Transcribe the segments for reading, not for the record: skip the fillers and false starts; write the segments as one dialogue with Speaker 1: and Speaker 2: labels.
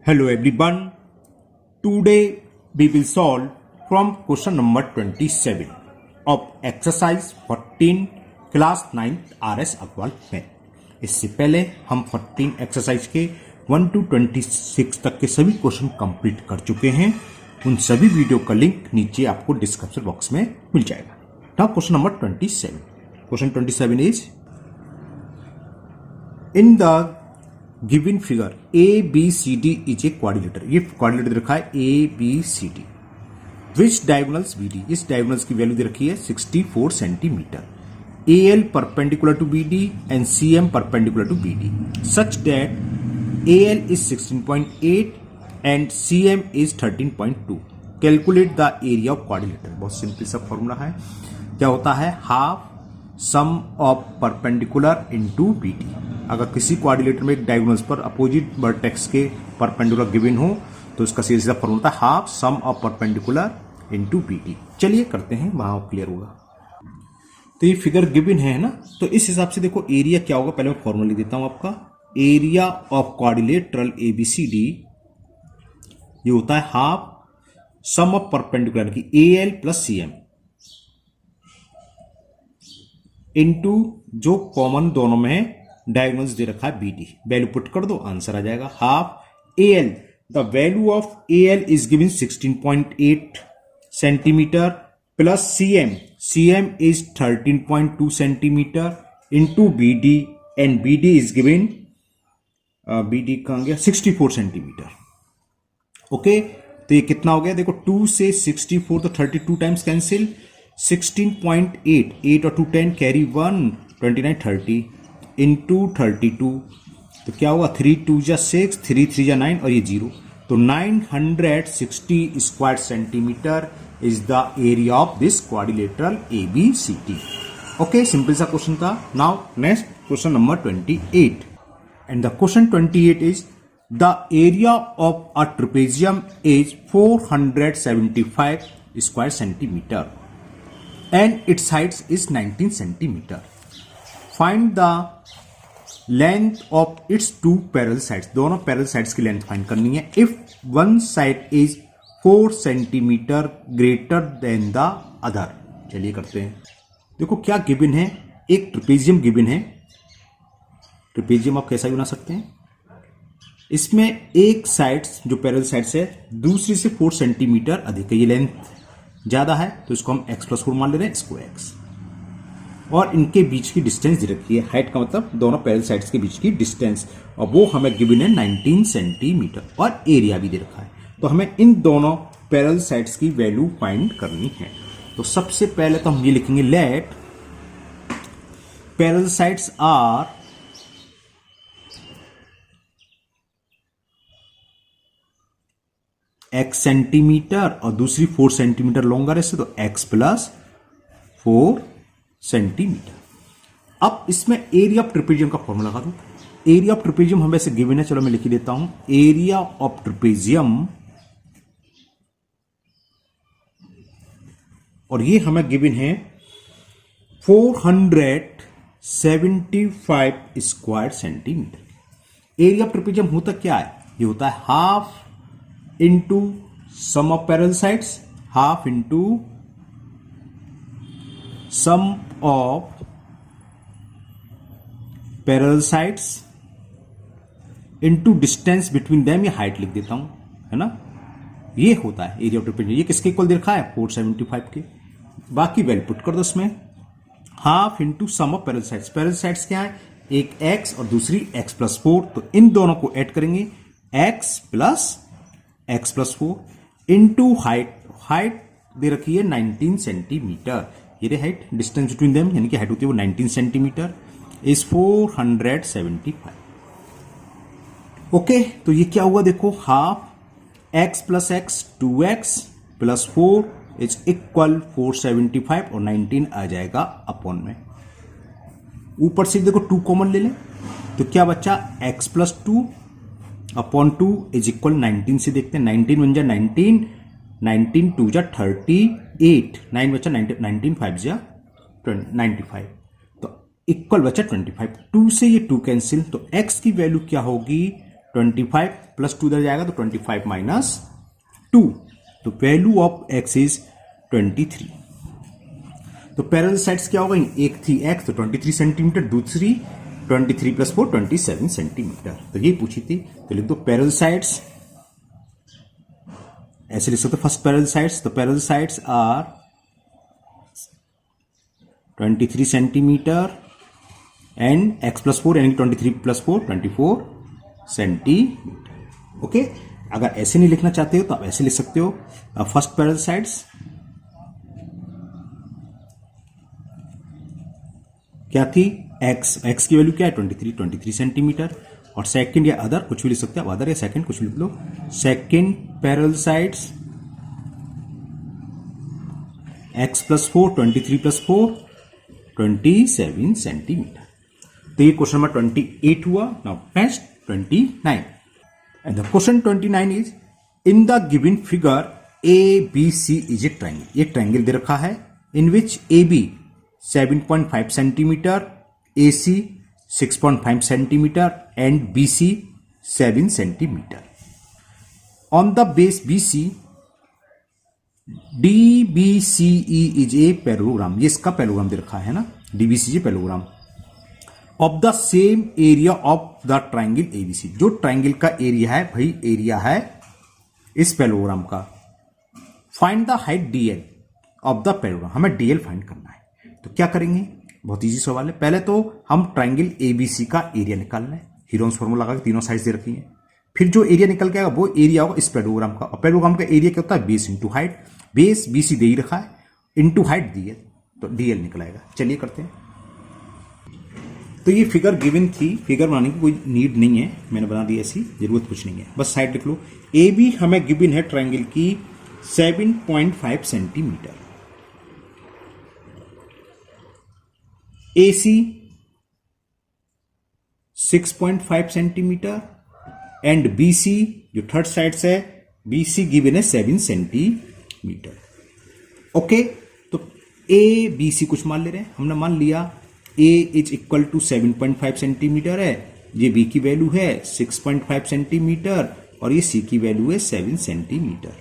Speaker 1: Hello everyone. Today we will solve from question number 27 of exercise 14 class 9th RS Agarwal math. इससे पहले हम 14 exercise के 1 to 26 तक के सभी क्वेश्चन कंप्लीट कर चुके हैं। उन सभी वीडियो का लिंक नीचे आपको डिस्क्रिप्शन बॉक्स में मिल जाएगा। Now question number 27। Question 27 is in the given figure A B C D is a quadrilateral. ये क्वाड्रिलेटर रखा है A B C D. Which diagonals B D, इस डायगोनल्स की वैल्यू दे रखी है 64 centimetre. A L perpendicular to B D and C M perpendicular to B D such that A L is 16.8 and C M is 13.2। Calculate the area of quadrilateral. बहुत simple सा formula है। क्या होता है? Half sum of perpendicular into B D. अगर किसी quadrilateral में diagonals पर अपोजिट वर्टेक्स के परपेंडिकुलर गिवन हो तो इसका सीधा सीधा फॉर्मूला है half sum of perpendicular into B D. चलिए करते हैं, वहां क्लियर होगा। तो ये फिगर गिवन है ना, तो इस हिसाब से देखो एरिया क्या होगा। पहले मैं फॉर्मूला लिख देता हूं आपका। Area of quadrilateral A B C D ये होता है हाफ सम ऑफ परपेंडिकुलर की A L plus C M into जो कॉमन दोनों में डायगोनल्स दे रखा है बी डी। वैल्यू पुट कर दो, आंसर आ जाएगा half A L. The value of A L is given 16.8 centimetre plus C M is 13.2 centimetre into B D and B D is given B D कहां गया 64 centimetre. Okay, तो ये कितना हो गया? देखो 2 से 64 तो 32 टाइम्स कैंसिल। 16.8 8 और 2 10 कैरी 1 29 30 इंटू 32 तो क्या होगा? 3 2 जा 6 3 3 जा 9 और ये 0 तो 960 square centimetre is the area of this quadrilateral A B C D. Okay, simple सा क्वेश्चन था। Now next question number 28 and the question 28 is the area of a trapezium is 475 square centimetre and its height is 19 centimeter. Find the length of its two parallel sides. दोनों parallel sides की length find करनी है। If one side is 4 centimeter greater than the other. चलिए करते हैं। देखो क्या given है, एक ट्रेपेजियम गिवन है। ट्रेपेजियम आप कैसा भी बना सकते हैं। इसमें एक साइड जो पैरेलल साइड है दूसरी से 4 सेंटीमीटर अधिक है। ये लेंथ ज्यादा है तो इसको हम x प्लस 4 मान ले रहे हैं, इसको x। और इनके बीच की डिस्टेंस दे रखी है। हाइट का मतलब दोनों पैरेलल साइड्स के बीच की डिस्टेंस, और वो हमें गिवन है 19 सेंटीमीटर। और एरिया भी दे रखा है। तो हमें इन दोनों पैरेलल साइड्स की वैल्यू फाइंड करनी है। तो सबसे पहले तो हम ये लिखेंगे let parallel sides are x centimetre और दूसरी 4 सेंटीमीटर लॉन्गर है इससे, तो x प्लस 4 सेंटीमीटर। अब इसमें एरिया ऑफ ट्रेपेजियम का फॉर्मूला लगा दो। एरिया ऑफ ट्रेपेजियम हम वैसे गिवन है, चलो मैं लिख ही देता हूं। एरिया ऑफ ट्रेपेजियम, और ये हमें गिवन है 475 square centimetre. Area of trapezium होता क्या है? ये होता है half into sum of parallel sides, half into sum of parallel sides into distance between them, या हाइट लिख देता हूं, है ना। ये होता है एरिया ऑफ ट्रेपेजियम। ये किसके इक्वल दे रखा है? 475 के। बाकी वैल्यू पुट कर दो इसमें। Half into sum of parallel sides. Parallel sides क्या है? एक x और दूसरी x प्लस 4, तो इन दोनों को ऐड करेंगे x प्लस 4 इंटू हाइट दे रखी है 19 सेंटीमीटर। ये रे हाइट, डिस्टेंस बिटवीन देम यानी कि हाइट होती है वो 19 सेंटीमीटर इज 475। ओके, तो ये क्या हुआ? देखो half x plus x 2x plus 4 is equal 475 और 19 आ जाएगा अपॉन में। ऊपर से देखो 2 कॉमन ले लें तो क्या बचा? x plus 2 upon 2 is equal 19 से देखते हैं। 19 1 जा 19, 19 2 जा 38, 9 बचा 19 5 जा 95, तो इक्वल बचा 25। 2 से ये 2 कैंसिल, तो x की वैल्यू क्या होगी? 25 प्लस 2 इधर जाएगा तो 25 माइनस 2, तो वैल्यू ऑफ x इज 23। तो पैरेलल साइड्स क्या होगा, एक थी x तो 23 सेंटीमीटर, दूसरी 23 प्लस 4 27 सेंटीमीटर। तो ये पूछी थी, तो लिख दो पैरेलल साइड्स, ऐसे लिख सकते फर्स्ट पैरेलल साइड्स, तो parallel sides are 23 centimetre and x plus 4 यानी 23 प्लस 4 24 सेंटीमीटर। ओके, अगर ऐसे नहीं लिखना चाहते हो तो आप ऐसे लिख सकते हो, फर्स्ट पैरेलल साइड्स क्या थी, x की वैल्यू क्या है 23 सेंटीमीटर, और सेकंड या अदर कुछ भी लिख सकते हो, अदर या सेकंड कुछ भी लिख लो, second parallel sides x plus 4 23 plus 4 27 centimetre. तो ये क्वेश्चन नंबर 28 हुआ। Now next 29, and the question 29 is in the given figure ABC is a triangle. ये ट्रायंगल दे रखा है in which AB 7.5 centimetre, AC 6.5 centimetre and BC 7 centimetre. On the base BC DBCE is a parallelogram, ये इसका parallelogram दे रखा है ना, DBCE parallelogram of the same area of the triangle ABC। जो ट्राइंगल का एरिया है भाई, एरिया है इस पैरेललोग्राम का। Find the height DL of the parallelogram, हमें DL फाइंड करना है। तो क्या करेंगे, बहुत इजी सवाल है। पहले तो हम ट्राइंगल ABC का एरिया निकालना है, हीरोन्स फॉर्मूला लगा के तीनों साइड्स दे रखी है। फिर जो एरिया निकल के आएगा वो एरिया होगा इस पैरेललोग्राम का, और पैरेललोग्राम का एरिया क्या होता है, base into height. Base BC दे ही रखा है, इंटू हाइट दी है, तो DL निकल आएगा। चलिए करते हैं। तो ये फिगर गिवन थी, फिगर बनाने की कोई नीड नहीं है, मैंने बना दी, ऐसी जरूरत कुछ नहीं है, बस साइड लिख लो। AB हमें गिवन है ट्राइंगल की 7.5 centimetre, AC 6.5 centimetre and BC जो थर्ड साइड से BC गिवन है 7 सेंटीमीटर। ओके, तो ABC कुछ मान ले रहे हैं, हमने मान लिया A is equal to 7.5 centimetre है, ये B की वैल्यू है 6.5 सेंटीमीटर और ये C की वैल्यू है 7 सेंटीमीटर।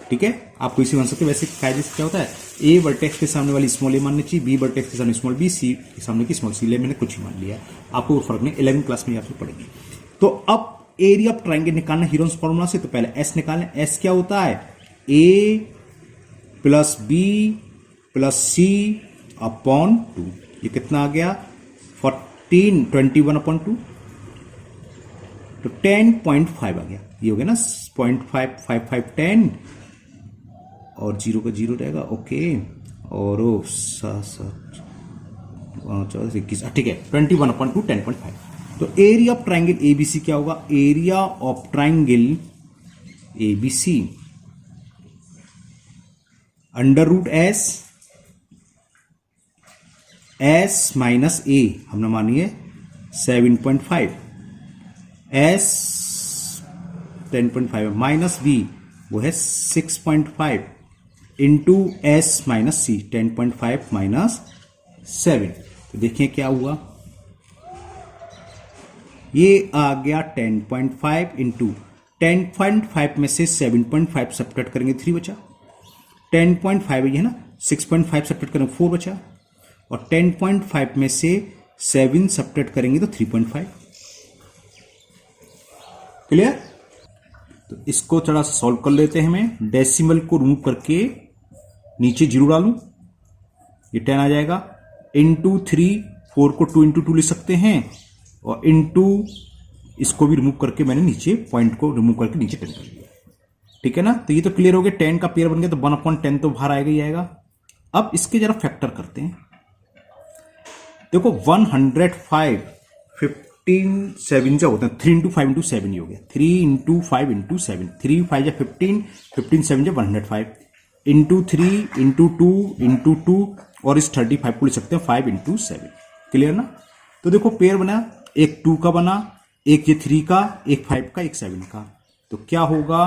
Speaker 1: ठीक है, आप कोई सी मान सकते हैं। वैसे कायदे से क्या होता है, A वर्टेक्स के सामने वाली स्मॉल a माननी चाहिए, B वर्टेक्स के सामने स्मॉल b, C के सामने की स्मॉल c ले, मैंने कुछ ही मान लिया, आपको वो फर्क नहीं, 11वीं क्लास में आपको पढ़ेंगे। तो अब एरिया ऑफ ट्राइंगल निकालना हीरोन्स फॉर्मूला से, तो पहले S निकालें। S क्या होता है, A plus B plus C upon 2, ये कितना आ गया 21/2, तो 10.5 आ गया, ये हो गया ना 0.5 5 10 और 0 का 0 रहेगा। ओके, और 21, ठीक है 21/2 10.5। तो एरिया ऑफ ट्राइंगल ABC क्या होगा, area of triangle ABC under root S minus A, हमने मानी है 7.5, S 10.5 माइनस B वो है 6.5 into S minus C 10.5 minus 7। तो देखिए क्या हुआ, ये आ गया 10.5 इंटू 10.5 में से 7.5 सब्ट्रैक्ट करेंगे 3 बचा, 10.5 ये है ना, 6.5 सब्ट्रैक्ट करेंगे 4 बचा, और 10.5 में से 7 सब्ट्रैक्ट करेंगे तो 3.5। क्लियर। तो इसको थोड़ा सा सॉल्व कर लेते हैं। हमें डेसिमल को रिमूव करके नीचे 0 डालूं, ये 10 आ जाएगा, इंटू 3, 4 को 2 इंटू 2 लिख सकते हैं, और इंटू इसको भी रिमूव करके मैंने नीचे पॉइंट को रिमूव करके नीचे 10 कर दिया। ठीक है ना, तो ये तो क्लियर हो गया, 10 का पेयर बन गया, तो 1/10 तो बाहर आएगा ही आएगा। अब इसके जरा फैक्टर करते हैं। देखो 105 15 7 जो होते हैं, 3 इंटू 5 इंटू 7 ही हो गया, 3 इंटू 5 इंटू 7, 3 5 जा 15, 15 7 जा 105 इंटू 3 इंटू 2 इंटू 2, और इस 35 को लिख सकते हैं 5 इंटू 7। क्लियर ना। तो देखो पेयर बना, एक 2 का बना, एक ये 3 का, एक 5 का, एक 7 का। तो क्या होगा,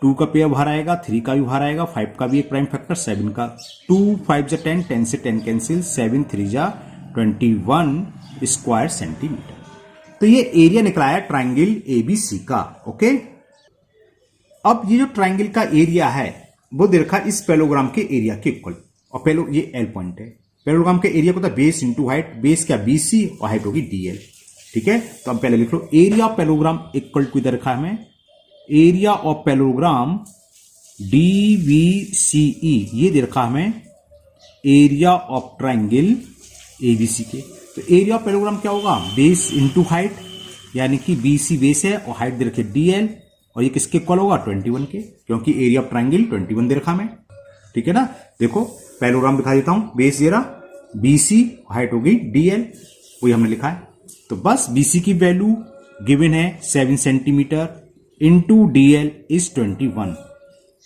Speaker 1: 2 का पेयर बाहर आएगा, 3 का भी बाहर आएगा, 5 का भी एक प्राइम फैक्टर, 7 का, 2 5 जा 10, 10 से 10 कैंसिल, 7 3 जा 21 स्क्वायर सेंटीमीटर। तो ये एरिया निकला है ट्राइंगल एबीसी का। ओके, अब ये जो ट्राइंगल का एरिया है वो दे रखा है इस पैलोग्राम के एरिया के इक्वल, और ये एल पॉइंट है। पैलोग्राम के एरिया को होता है बेस इंटू हाइट, बेस क्या बीसी और हाइट होगी डीएल। ठीक है, तो अब पहले लिख लो area of parallelogram equal to, इधर रखा है हमें एरिया ऑफ पैलोग्राम डीवीसीई, ये दे रखा हमें एरिया ऑफ ट्राइंगल एबीसी के। तो एरिया ऑफ पैलोग्राम क्या होगा, बेस इंटू हाइट, यानी कि बीसी बेस है और हाइट दे रखे डीएल, और ये किसके इक्वल होगा 21 के, क्योंकि एरिया ऑफ ट्राइंगल 21 दे रखा हमें। ठीक है ना, देखो पैलोग्राम दिखा देता हूं, बेस दे रहा बीसी, हाइट हो गई डीएल, वही हमने लिखा है। तो बस बीसी की वैल्यू गिवन है 7 सेंटीमीटर इंटू डीएल इज 21,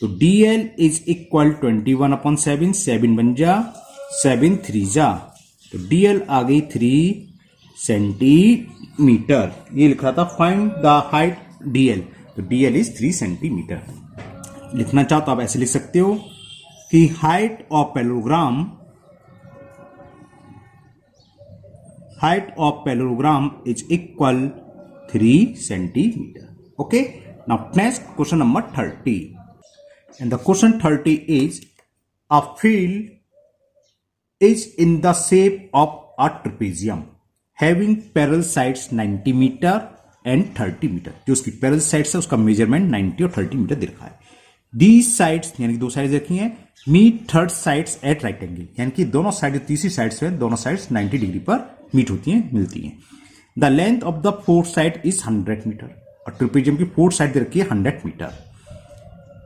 Speaker 1: तो डीएल इज इक्वल 21/7, 7 बन जा 7 3 जा, तो डीएल आ गई 3 सेंटीमीटर। ये लिखा था फाइंड द हाइट डीएल, तो डीएल इज 3 सेंटीमीटर। लिखना चाहो तो आप ऐसे लिख सकते हो कि height of parallelogram is equal 3 centimetre. Okay, now next question number 30, and the question 30 is a field is in the shape of a trapezium having parallel sides 90 metre and 30 metre. जो उसकी पैरेलल साइड्स है उसका measurement 90 और 30 metre दे रखा है। These sides यानी कि दो साइड्स रखी हैं, meet third sides at right angle, यानी कि दोनों साइड तीसरी साइड्स है दोनों साइड्स 90 डिग्री पर मीट होती हैं, मिलती हैं। The length of the fourth side is 100 metre, और ट्रिपेजियम की फोर्थ साइड दे रखी है 100 metre.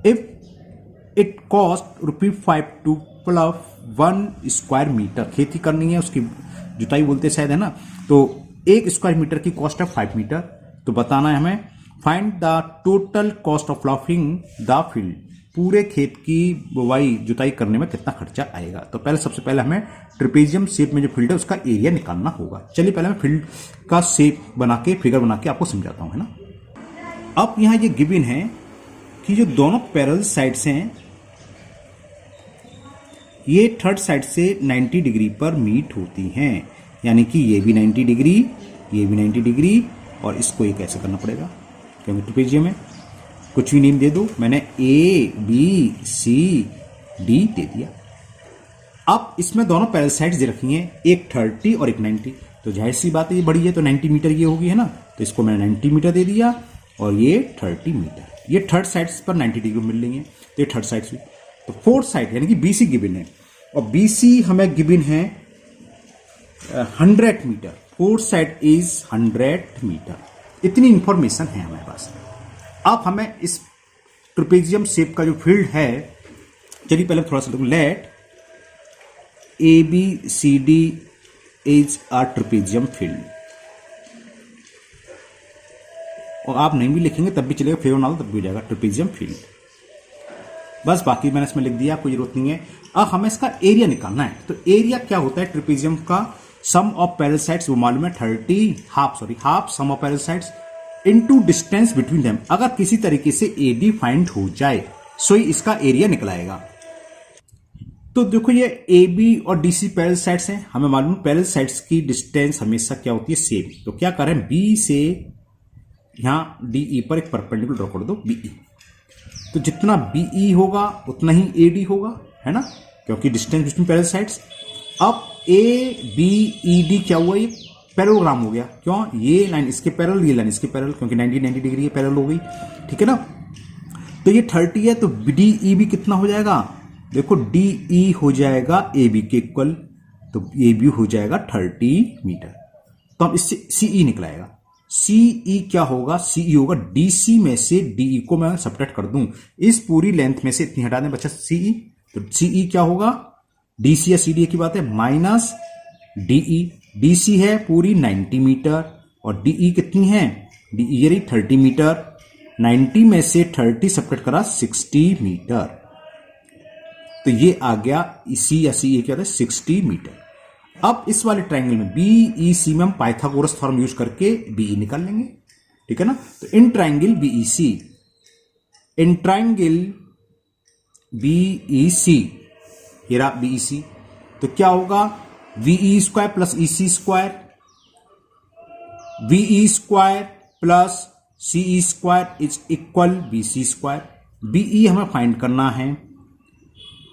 Speaker 1: If it cost ₹5 to +1 square metre, खेती करनी है उसकी जुताई बोलते शायद है ना, तो 1 स्क्वायर मीटर की कॉस्ट है 5 मीटर। तो बताना है हमें find the total cost of ploughing the field, पूरे खेत की बुवाई जुताई करने में कितना खर्चा आएगा। तो पहले सबसे पहले हमें ट्रिपेजियम शेप में जो फील्ड है उसका एरिया निकालना होगा। चलिए पहले मैं फील्ड का शेप बना के फिगर बना के आपको समझाता हूं, है ना। अब यहां ये गिवन है कि जो दोनों पैरेलल साइड्स हैं ये थर्ड साइड से 90 डिग्री पर मीट होती हैं, यानी कि ये भी 90 डिग्री, ये भी 90 डिग्री, और इसको ये कैसे करना पड़ेगा क्योंकि ट्रिपेजियम में कुछ भी नेम दे दो, मैंने ए बी सी डी दे दिया। अब इसमें दोनों पैरेलल साइड्स दे रखी हैं, एक 30 और एक 90, तो जाहिर सी बात है ये बड़ी है तो 90 मीटर ये होगी, है ना। तो इसको मैंने 90 मीटर दे दिया और ये 30 मीटर, ये थर्ड साइड्स पर 90 डिग्री मिल रही है, तो ये थर्ड साइड्स भी। तो फोर्थ साइड यानी कि बीसी गिवन है, और बीसी हमें गिवन है 100 metre, fourth side is 100 metre. इतनी इंफॉर्मेशन है हमारे पास। अब हमें इस ट्रिपेजियम शेप का जो फील्ड है, चलिए पहले थोड़ा सा देखो, let A B C D is a trapezium field, और आप नहीं भी लिखेंगे तब भी चलेगा, फेवर ना तब भी हो जाएगा ट्रिपेजियम फील्ड। बस बाकी मैंने इसमें लिख दिया, कोई जरूरत नहीं है। अब हमें इसका एरिया निकालना है, तो एरिया क्या होता है ट्रिपेजियम का, सम ऑफ पैरेलल साइड्स, वो मालूम है 30 half sum of parallel sides into distance between them. अगर किसी तरीके से एडी फाइंड हो जाए सो ही इसका एरिया निकलाएगा। तो देखो ये ए बी और डीसी पैरेलल साइड्स हैं, हमें मालूम पैरेलल साइड्स की डिस्टेंस हमेशा क्या होती है सेम। तो क्या करें, बी से यहां डीई पर एक परपेंडिकुलर ड्रॉ कर दो बीई, तो जितना बीई होगा उतना ही एडी होगा, है ना, क्योंकि डिस्टेंस बिटवीन पैरेलल साइड्स। अब ए बी ई डी क्या हुआ, ये पैरेललोग्राम हो गया, क्यों, ये लाइन इसके पैरेलल, ये लाइन इसके पैरेलल, क्योंकि 90 डिग्री ये पैरेलल हो गई, ठीक है ना। तो ये 30 है, तो डी ई बी कितना हो जाएगा, देखो डी ई हो जाएगा ए बी के इक्वल, तो ए बी हो जाएगा 30 मीटर। तो अब इससे सीई निकलाएगा, सीई क्या होगा, सीई होगा डीसी में से डीई को मैं सब्ट्रैक्ट कर दूं, इस पूरी लेंथ में से इतनी हटा दें, बच्चा सीई, तो सीई क्या होगा, डीसी या सीडी की बात है, माइनस डीई, डीसी है पूरी 90 मीटर और डीई कितनी है, डीई ये रही 30 मीटर, 90 में से 30 सब्ट्रैक्ट करा 60 मीटर, तो ये आ गया सी या सी क्या होता है 60 मीटर। अब इस वाले ट्राइंगल में बी ई सी में हम पाइथागोरस फॉर्म यूज करके बीई निकाल लेंगे, ठीक है ना। तो in triangle BE C, in triangle BE C, ये रहा बीई सी, तो क्या होगा VE square plus E C square, VE square plus CE square is equal BC square. BE हमें फाइंड करना है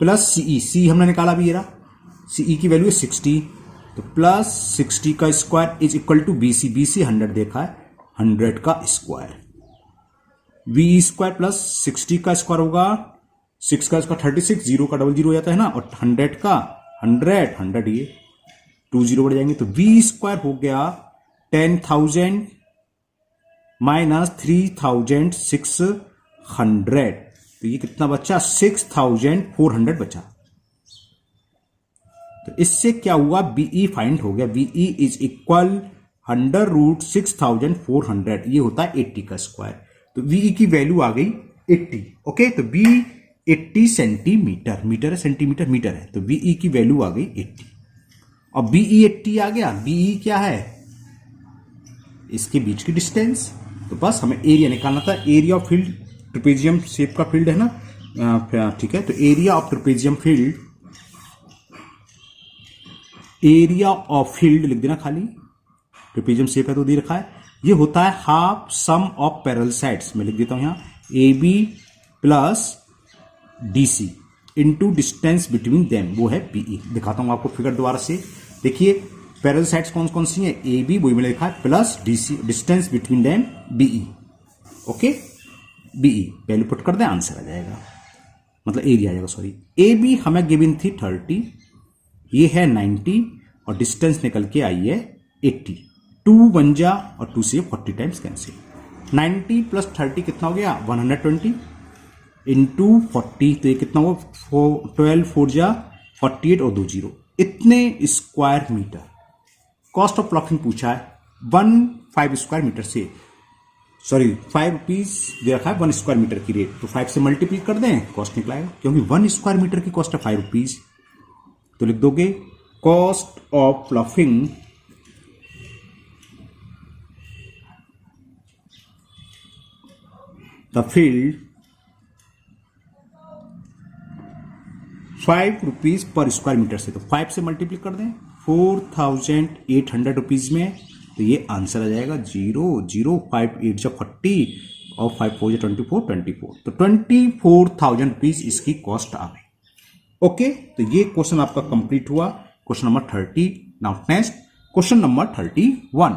Speaker 1: प्लस CE हमने निकाला भी, CE की वैल्यू है 60, तो प्लस 60 का square is equal to BC 100 देखा है, 100 का स्क्वायर। VE स्क्वायर प्लस 60 का स्क्वायर होगा 6 का स्क्वायर 36, 0 का डबल 0 हो जाता है ना, और 100 का 100 ये 2 0 बढ़ जाएंगे, तो V स्क्वायर हो गया 10,000 माइनस 3,600, तो ये कितना बचा 6,400 बचा। तो इससे क्या हुआ, BE फाइंड हो गया, BE इज इक्वल 100√6,400, ये होता है 80 का स्क्वायर। तो VE की वैल्यू आ गई 80। ओके, तो B 80 सेंटीमीटर, मीटर है सेंटीमीटर मीटर है, तो VE की वैल्यू आ गई 80। और BE 80 आ गया, BE क्या है, इसके बीच की डिस्टेंस। तो बस हमें एरिया निकालना था, area of field, trapezium shape का फील्ड है ना, ठीक है, तो area of trapezium field, area of field लिख देना खाली, ट्रेपेजियम शेप है तो दे रखा है, ये होता है half sum of parallel sides, मैं लिख देता हूं यहां AB plus DC into distance between them, वो है BE। दिखाता हूं आपको फिगर दोबारा से, देखिए पैरेलल साइड्स कौन कौन सी हैं, AB वही मैंने लिखा है, plus DC distance between them BE। Okay, BE value put कर दें, आंसर आ जाएगा, मतलब एरिया आ जाएगा, सॉरी। AB हमें गिवन थी 30, ये है 90, और डिस्टेंस निकल के आई है 80, 2 1 जा और 2 से 40 टाइम्स कैंसिल, 90 प्लस 30 कितना हो गया 120 इंटू 40, तो ये कितना हुआ 12 4 जा 48 और 2 0, इतने square metre. Cost of plotting पूछा है 5 स्क्वायर मीटर से, सॉरी 5 रुपीज दे रखा है 1 स्क्वायर मीटर की रेट, तो 5 से मल्टीप्लाई कर दें, कॉस्ट निकलाएगा, क्योंकि 1 स्क्वायर मीटर की कॉस्ट है 5 रुपीज। तो लिख दोगे cost of ploughing the field 5 rupees per square metre से, तो 5 से मल्टीप्लाई कर दें 4,800 रुपीज में, तो ये आंसर आ जाएगा 0,058 जब 40 और 5 4 जो 24, तो 24,000 रुपीज इसकी कॉस्ट आ गई। ओके, तो ये क्वेश्चन आपका कंप्लीट हुआ, question number 30। Now next question number 31।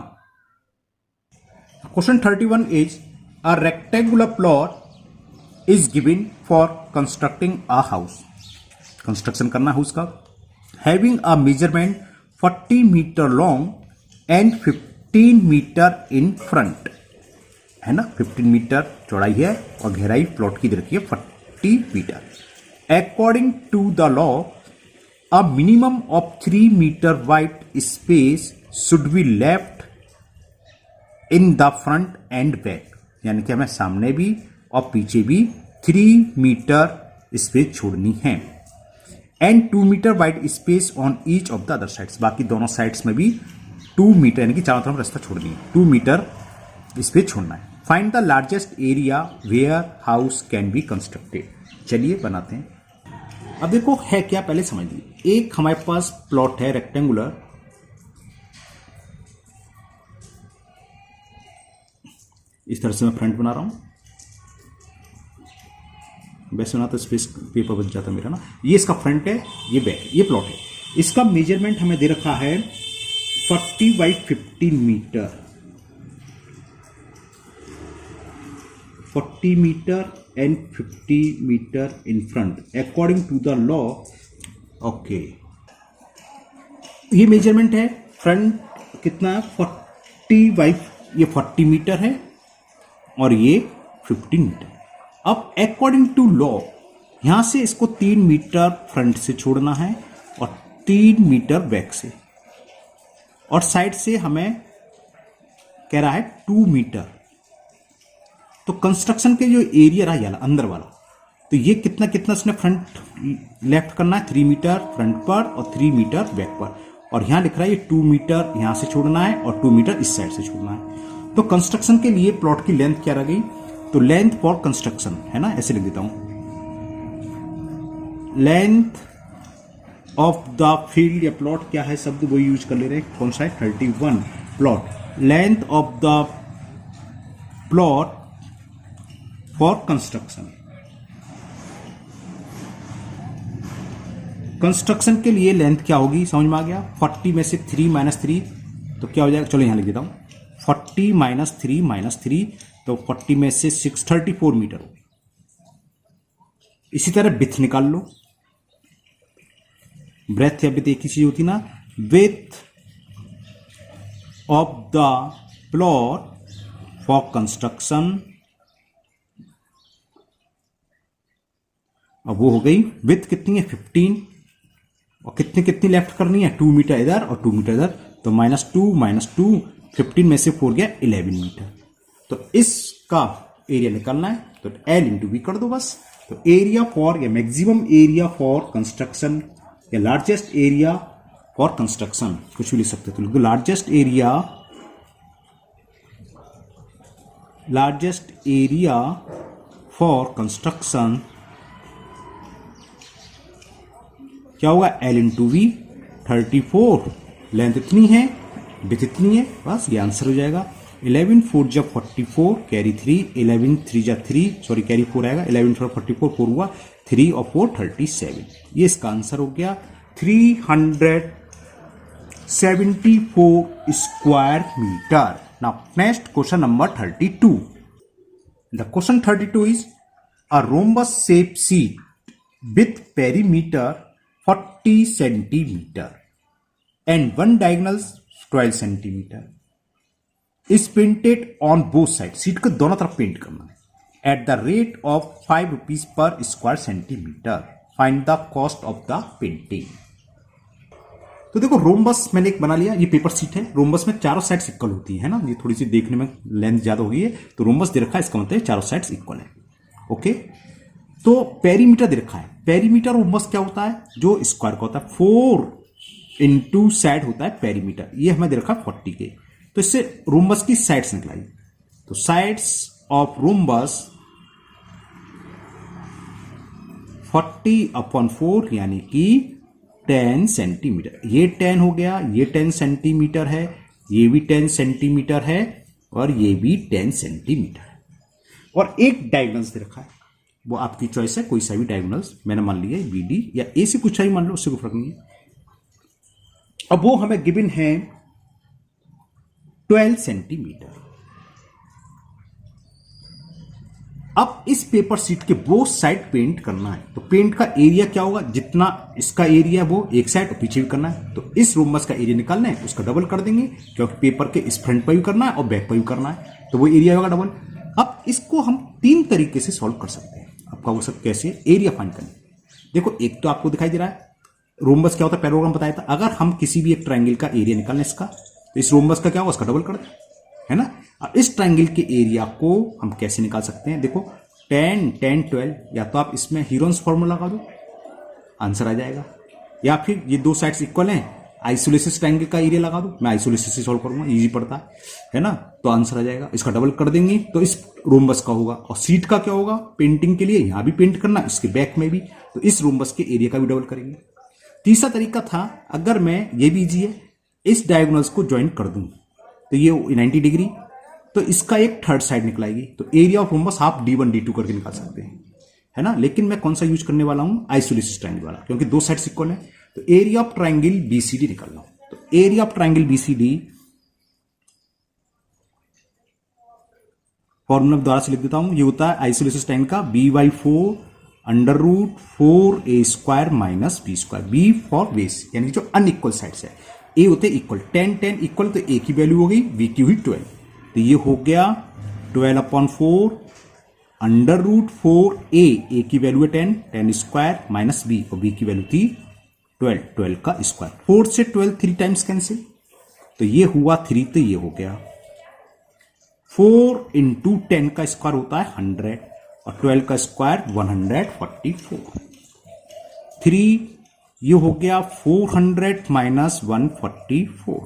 Speaker 1: Question 31 is a rectangular plot is given for constructing a house, construction करना हाउस का, having a measurement 40 metre long and 15 metre in front, है ना, 15 metre चौड़ाई है और गहराई प्लॉट की दे रखी है 40 metre. According to the law, a minimum of 3 meter wide space should be left in the front and back, यानी कि हमें सामने भी और पीछे भी 3 मीटर स्पेस छोड़नी है, and 2 metre wide space on each of the other sides, बाकी दोनों साइड्स में भी 2 मीटर यानी कि चारों तरफ रास्ता छोड़ दी, 2 मीटर स्पेस छोड़ना है। Find the largest area where house can be constructed, चलिए बनाते हैं। अब देखो है क्या, पहले समझ लीजिए, एक हमारे पास प्लॉट है रेक्टेंगुलर, इस तरह से मैं फ्रंट बना रहा हूं, वैसे बना तो स्पेस पेपर बच जाता मेरा ना, ये इसका फ्रंट है, ये बैक है, ये प्लॉट है, इसका मेजरमेंट हमें दे रखा है 40 by 15 metre, 40 metre and 50 meter in front according to the law। Okay, ये मेजरमेंट है, फ्रंट कितना है 40 बाई, ये 40 मीटर है और ये 15 मीटर। अब अकॉर्डिंग टू लॉ यहां से इसको 3 मीटर फ्रंट से छोड़ना है और 3 मीटर बैक से, और साइड से हमें कह रहा है 2 मीटर। तो कंस्ट्रक्शन के जो एरिया रहा ये अंदर वाला, तो ये कितना कितना इसने फ्रंट लेफ्ट करना है 3 मीटर फ्रंट पर और 3 मीटर बैक पर, और यहां लिख रहा है ये 2 मीटर यहां से छोड़ना है और 2 मीटर इस साइड से छोड़ना है। तो कंस्ट्रक्शन के लिए प्लॉट की लेंथ क्या रह गई, तो लेंथ फॉर कंस्ट्रक्शन है ना, ऐसे लिख देता हूं, लेंथ ऑफ द फील्ड या प्लॉट क्या है, शब्द वो यूज कर ले रहे हैं, कौन सा है 31 plot, length of the plot for construction. Construction के लिए लेंथ क्या होगी, समझ में आ गया। 40 में से 3 माइनस 3 तो क्या हो जाएगा, चलो यहां लिख देता हूं, 40 माइनस 3 तो 40 में से 634 मीटर होगी। इसी तरह विथ निकाल लो, ब्रेथ या विथ एक ही चीज होती ना। Width of the plot for construction, अब वो हो गई विथ कितनी है 15 और कितनी कितनी लेफ्ट करनी है 2 मीटर इधर और 2 मीटर इधर, तो -2 15 में से 4 गया 11 मीटर। तो इसका एरिया निकालना है तो L इंटू बी कर दो बस। तो एरिया फॉर या मैक्सिमम एरिया फॉर कंस्ट्रक्शन या लार्जेस्ट एरिया फॉर कंस्ट्रक्शन कुछ भी लिख सकते हो, तो लार्जेस्ट एरिया फॉर कंस्ट्रक्शन क्या होगा, L इंटू वी। 34 लेंथ इतनी है, विथ इतनी है, बस ये आंसर हो जाएगा। 11 4 जब 44 कैरी 3, 11 3 जब 3 सॉरी कैरी 4 आएगा, 11 4 44 4 हुआ 3 और 4 37। ये इसका आंसर हो गया 374 square metre. Now next question number 32। The question 32 is a rhombus shape sheet with perimeter 40 centimetre and one diagonal 12 centimetre is painted on both sides। Sheet को दोनों तरफ पेंट करना है at the rate of 5 rupees per square centimeter। find the cost of the painting। तो देखो rhombus मैंने एक बना लिया, ये पेपर सीट है। रोम्बस में चारों साइड्स इक्वल होती है ना, ये थोड़ी सी देखने में लेंथ ज्यादा हो गई है, तो रोम्बस दे रखा है, इसका मतलब चारों साइड्स इक्वल है। ओके, तो पेरीमीटर दे रखा है। पेरीमीटर रोम्बस क्या होता है, जो स्क्वायर का होता है, 4 इंटू साइड होता है पेरीमीटर। ये हमें दे रखा है 40 के, तो इससे रोम्बस की साइड्स निकलाई। तो साइड्स ऑफ रोम्बस 40/4 यानी कि 10 सेंटीमीटर। ये 10 हो गया, ये 10 सेंटीमीटर है, ये भी 10 सेंटीमीटर है और ये भी 10 सेंटीमीटर है। और एक डायगोनल्स दे रखा है, वो आपकी चॉइस है, कोई सा भी डायगोनल्स। मैंने मान लिया BD या A से कुछ ही मान लो, उससे कोई फर्क नहीं है। अब वो हमें गिवन है 12 सेंटीमीटर। अब इस पेपर शीट के बोथ साइड पेंट करना है, तो पेंट का एरिया क्या होगा, जितना इसका एरिया वो एक साइड और पीछे भी करना है। तो इस रोम्बस का एरिया निकालना है, उसका डबल कर देंगे, क्योंकि पेपर के इस फ्रंट पर भी करना है और बैक पर भी करना है, तो वो एरिया होगा डबल। अब इसको हम 3 तरीके से सॉल्व कर सकते हैं। आपका वो सब कैसे एरिया फाइंड करें, देखो एक तो आपको दिखाई दे रहा है रोम्बस क्या होता है, पैराग्राम बताया था। अगर हम किसी भी एक ट्रायंगल का एरिया निकालना इसका, तो इस रोम्बस का क्या होगा, उसका डबल कर दें, है ना। और इस ट्रायंगल के एरिया को हम कैसे निकाल सकते हैं, देखो 10 10 12, या तो आप इसमें हीरोन्स फॉर्मूला लगा दो, आंसर आ जाएगा, या फिर ये दो साइड्स इक्वल हैं, आइसोलेसिस ट्रायंगल का एरिया लगा दो। मैं आइसोलेसिस से सॉल्व करूंगा, इजी पड़ता है ना, तो आंसर आ जाएगा। इसका डबल कर देंगे तो इस रोम्बस का होगा। और सीट का क्या होगा, पेंटिंग के लिए यहां भी पेंट करना, इसके बैक में भी, तो इस रोम्बस के एरिया का भी डबल करेंगे। तीसरा तरीका था, अगर मैं, ये भी इजी है, इस डायगोनल्स को ज्वाइन कर दूं तो ये 90 डिग्री, तो इसका एक थर्ड साइड निकलाएगी, तो area of rhombus half D1 D2 करके निकाल सकते हैं, है ना। लेकिन मैं कौन सा यूज करने वाला हूं, आइसोलेसिस ट्रायंगल वाला, क्योंकि दो साइड्स इक्वल है। तो एरिया ऑफ ट्रायंगल BCD निकालना हो, तो area of triangle BCD formula द्वारा से लिख देता हूं। ये होता है आइसोलेसिस ट्रायंगल का B/4 √4a² minus b²। B for base, यानी जो अनइक्वल साइड्स है। A होते इक्वल, 10 10 इक्वल, तो A की वैल्यू हो गई, B की हुई 12, तो ये हो गया 12/4 √4a की वैल्यू है 10 10² माइनस b, और b की वैल्यू थी 12 12 का स्क्वायर। 4 से 12 3 टाइम्स कैंसिल, तो ये हुआ 3, तो ये हो गया 4 इंटू 10 का स्क्वायर होता है 100 और 12 का स्क्वायर 144। 3 ये हो गया 400 माइनस 144,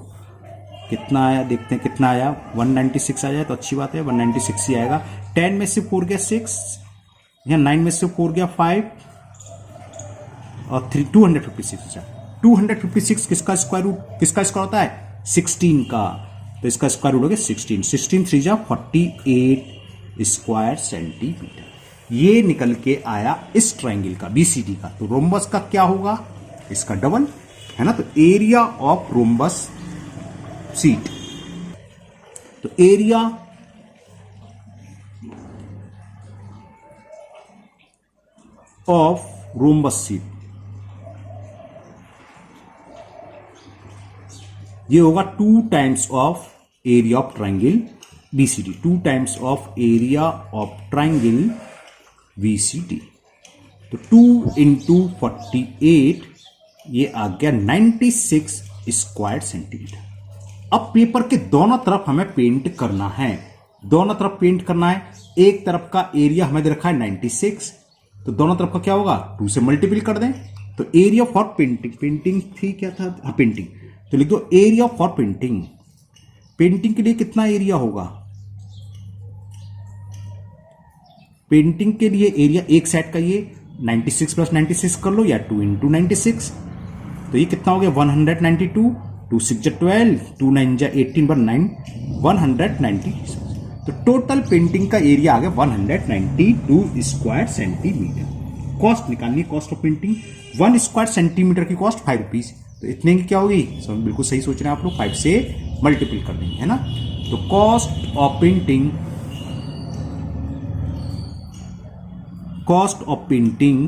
Speaker 1: कितना आया देखते हैं, कितना आया 196 आ जाए तो अच्छी बात है, 196 ही आएगा। 10 में से 4 गया 6, यहाँ 9 में से 4 गया 5 और 3 256। 256 किसका स्क्वायर रूट, किसका स्क्वायर होता है 16 का, तो इसका स्क्वायर रूट हो गया 16, 16 3 जा 48 स्क्वायर सेंटीमीटर। ये निकल के आया इस ट्राइंगल का बीसीडी का। तो रोम्बस का क्या होगा, इसका डबल है ना। तो एरिया ऑफ रोम्बस सीट, तो एरिया ऑफ रोम्बस सीट ये होगा 2 times of area of triangle BCD, 2 times of area of triangle BCD. तो 2 इंटू 48 ये आ गया 96 स्क्वायर सेंटीमीटर। अब पेपर के दोनों तरफ हमें पेंट करना है, दोनों तरफ पेंट करना है। एक तरफ का एरिया हमें दे रखा है 96, तो दोनों तरफ का क्या होगा 2 से मल्टीपल कर दें। तो एरिया फॉर पेंटिंग, पेंटिंग थी क्या था, हाँ पेंटिंग, तो लिख दो एरिया फॉर पेंटिंग। पेंटिंग के लिए कितना एरिया होगा, पेंटिंग के लिए एरिया एक साइड का ये 96 प्लस 96 कर लो या 2 इंटू 96, तो ये कितना हो गया 192, 2 6 जा 12, 2 9 जा 18 बर 9, 190। तो टोटल पेंटिंग का एरिया आ गया 192 स्क्वायर सेंटीमीटर। कॉस्ट निकालनी, cost of painting 1 square centimetre की कॉस्ट 5 रुपीज। तो इतने की क्या होगी, सब बिल्कुल सही सोच रहे हैं आप लोग, 5 से मल्टीपल कर देंगे है ना। तो cost of painting, cost of painting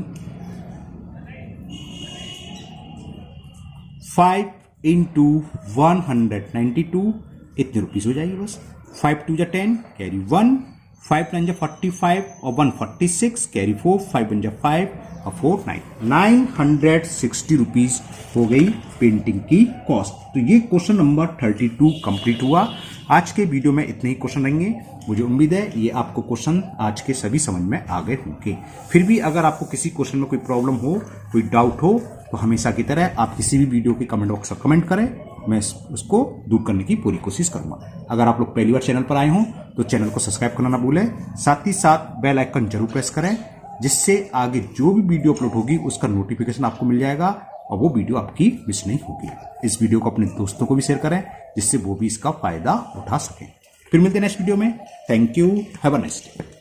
Speaker 1: 5 into 192 इतने रुपीज हो जाएगी बस। 5 2 जा 10 कैरी 1, 5 9 जा 45 और 1 46 कैरी 4, 5 1 जा 5 और 4 9, 960 रुपीज हो गई पेंटिंग की कॉस्ट। तो ये क्वेश्चन नंबर 32 कंप्लीट हुआ। आज के वीडियो में इतने ही क्वेश्चन रहेंगे। मुझे उम्मीद है ये आपको क्वेश्चन आज के सभी समझ में आ गए होंगे। फिर भी अगर आपको किसी क्वेश्चन में कोई प्रॉब्लम हो, कोई डाउट हो, तो हमेशा की तरह आप किसी भी वीडियो के कमेंट बॉक्स में कमेंट करें, मैं उसको दूर करने की पूरी कोशिश करूंगा। अगर आप लोग पहली बार चैनल पर आए हों तो चैनल को सब्सक्राइब करना ना भूलें, साथ ही साथ बेल आइकन जरूर प्रेस करें, जिससे आगे जो भी वीडियो अपलोड होगी उसका नोटिफिकेशन आपको मिल जाएगा और वो वीडियो आपकी मिस नहीं होगी। इस वीडियो को अपने दोस्तों को भी शेयर करें, जिससे वो भी इसका फायदा उठा सकें। फिर मिलते हैं नेक्स्ट वीडियो में। Thank you, have a nice day.